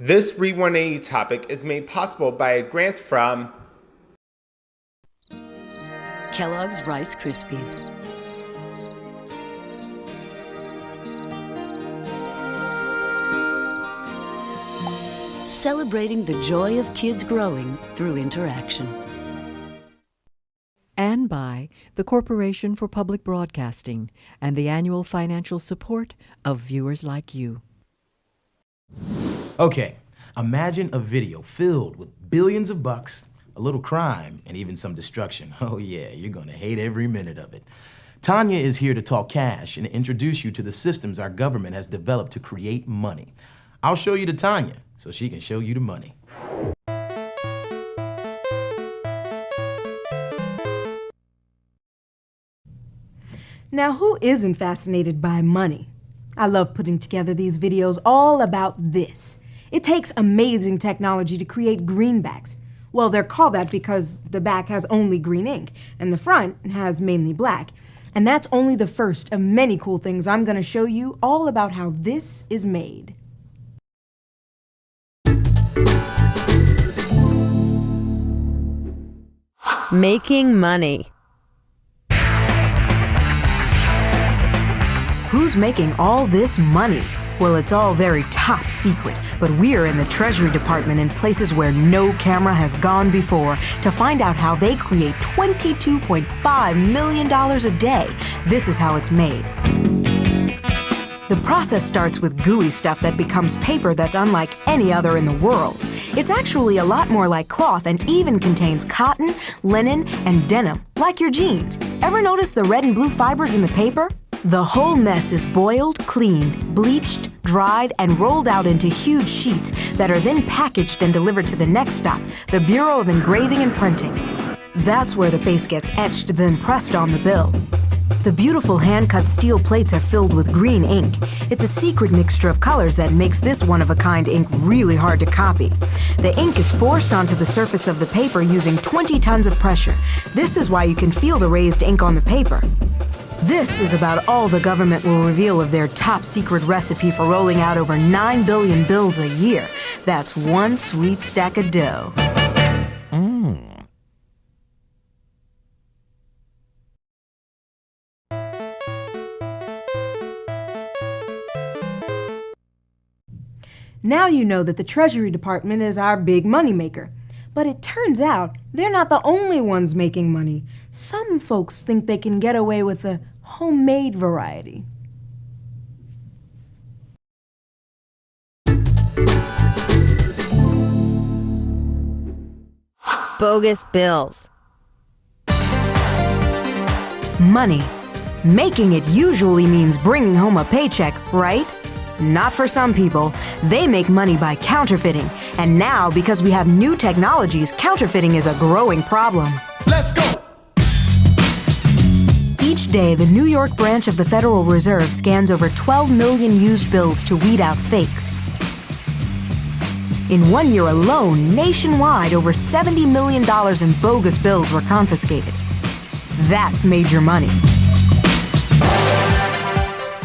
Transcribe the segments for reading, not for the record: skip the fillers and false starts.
This Read 180 topic is made possible by a grant from Kellogg's Rice Krispies. Celebrating the joy of kids growing through interaction. And by the Corporation for Public Broadcasting and the annual financial support of viewers like you. Okay, imagine a video filled with billions of bucks, a little crime, and even some destruction. Oh yeah, you're gonna hate every minute of it. Tonya is here to talk cash and introduce you to the systems our government has developed to create money. I'll show you to Tonya so she can show you the money. Now, who isn't fascinated by money? I love putting together these videos all about this. It takes amazing technology to create greenbacks. Well, they're called that because the back has only green ink, and the front has mainly black. And that's only the first of many cool things I'm going to show you all about how this is made. Making money. Who's making all this money? Well, it's all very top secret, but we're in the Treasury Department in places where no camera has gone before to find out how they create $22.5 million a day. This is how it's made. The process starts with gooey stuff that becomes paper that's unlike any other in the world. It's actually a lot more like cloth and even contains cotton, linen, and denim, like your jeans. Ever notice the red and blue fibers in the paper? The whole mess is boiled, cleaned, bleached, dried, and rolled out into huge sheets that are then packaged and delivered to the next stop, the Bureau of Engraving and Printing. That's where the face gets etched, then pressed on the bill. The beautiful hand-cut steel plates are filled with green ink. It's a secret mixture of colors that makes this one-of-a-kind ink really hard to copy. The ink is forced onto the surface of the paper using 20 tons of pressure. This is why you can feel the raised ink on the paper. This is about all the government will reveal of their top-secret recipe for rolling out over 9 billion bills a year. That's one sweet stack of dough. Now you know that the Treasury Department is our big moneymaker. But it turns out they're not the only ones making money. Some folks think they can get away with the homemade variety. Bogus bills. Money. Making it usually means bringing home a paycheck, right? Not for some people. They make money by counterfeiting. And now, because we have new technologies, counterfeiting is a growing problem. Let's go! Each day, the New York branch of the Federal Reserve scans over 12 million used bills to weed out fakes. In 1 year alone, nationwide, over $70 million in bogus bills were confiscated. That's major money.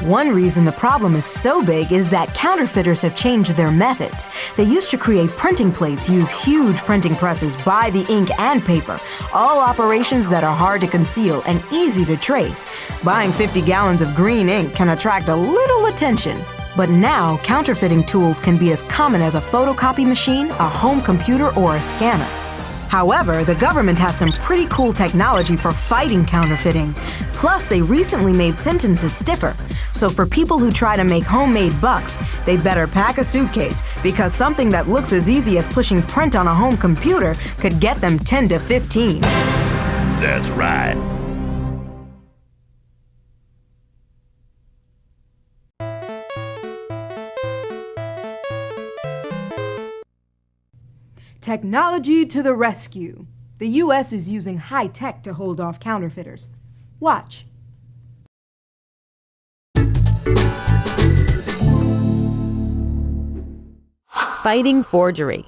One reason the problem is so big is that counterfeiters have changed their methods. They used to create printing plates, use huge printing presses, buy the ink and paper, all operations that are hard to conceal and easy to trace. Buying 50 gallons of green ink can attract a little attention. But now, counterfeiting tools can be as common as a photocopy machine, a home computer, or a scanner. However, the government has some pretty cool technology for fighting counterfeiting. Plus, they recently made sentences stiffer. So for people who try to make homemade bucks, they better pack a suitcase, because something that looks as easy as pushing print on a home computer could get them 10 to 15. That's right. Technology to the rescue. The U.S. is using high tech to hold off counterfeiters. Watch. Fighting forgery.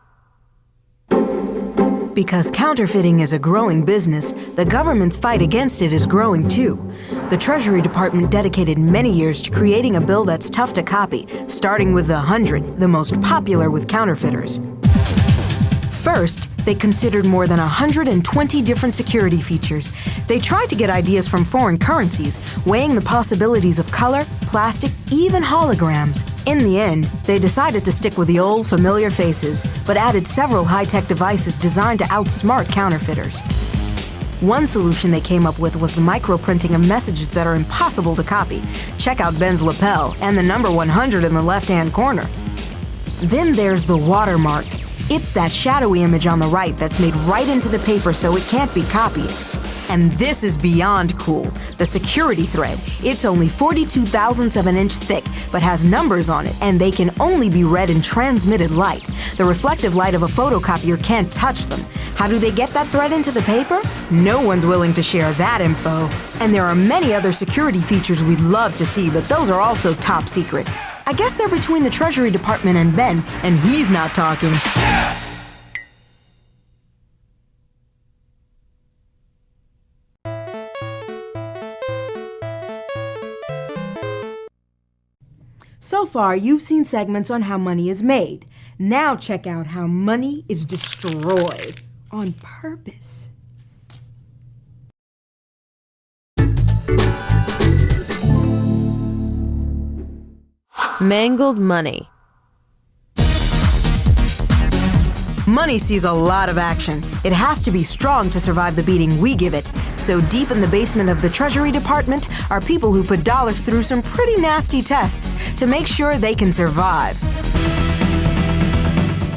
Because counterfeiting is a growing business, the government's fight against it is growing too. The Treasury Department dedicated many years to creating a bill that's tough to copy, starting with the 100, the most popular with counterfeiters. First, they considered more than 120 different security features. They tried to get ideas from foreign currencies, weighing the possibilities of color, plastic, even holograms. In the end, they decided to stick with the old familiar faces, but added several high-tech devices designed to outsmart counterfeiters. One solution they came up with was the microprinting of messages that are impossible to copy. Check out Ben's lapel and the number 100 in the left-hand corner. Then there's the watermark. It's that shadowy image on the right that's made right into the paper so it can't be copied. And this is beyond cool. The security thread. It's only 42 thousandths of an inch thick, but has numbers on it, and they can only be read in transmitted light. The reflective light of a photocopier can't touch them. How do they get that thread into the paper? No one's willing to share that info. And there are many other security features we'd love to see, but those are also top secret. I guess they're between the Treasury Department and Ben, and he's not talking. So far, you've seen segments on how money is made. Now check out how money is destroyed on purpose. Mangled money. Money sees a lot of action. It has to be strong to survive the beating we give it. So deep in the basement of the Treasury Department are people who put dollars through some pretty nasty tests to make sure they can survive.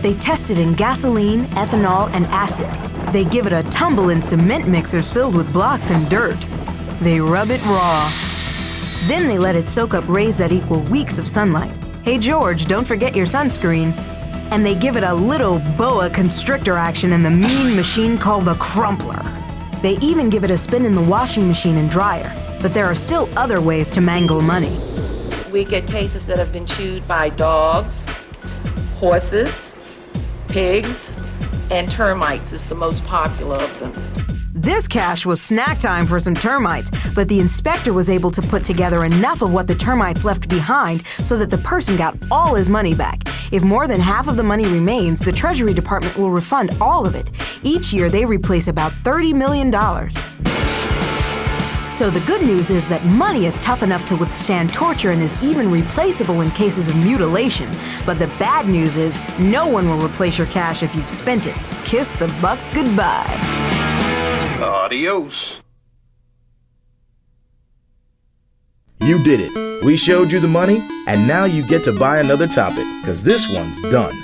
They test it in gasoline, ethanol, and acid. They give it a tumble in cement mixers filled with blocks and dirt. They rub it raw. Then they let it soak up rays that equal weeks of sunlight. Hey George, don't forget your sunscreen. And they give it a little boa constrictor action in the mean machine called the crumpler. They even give it a spin in the washing machine and dryer. But there are still other ways to mangle money. We get cases that have been chewed by dogs, horses, pigs, and termites is the most popular of them. This cash was snack time for some termites, but the inspector was able to put together enough of what the termites left behind so that the person got all his money back. If more than half of the money remains, the Treasury Department will refund all of it. Each year, they replace about $30 million. So the good news is that money is tough enough to withstand torture and is even replaceable in cases of mutilation. But the bad news is no one will replace your cash if you've spent it. Kiss the bucks goodbye. Adios. You did it. We showed you the money, and now you get to buy another topic, because this one's done.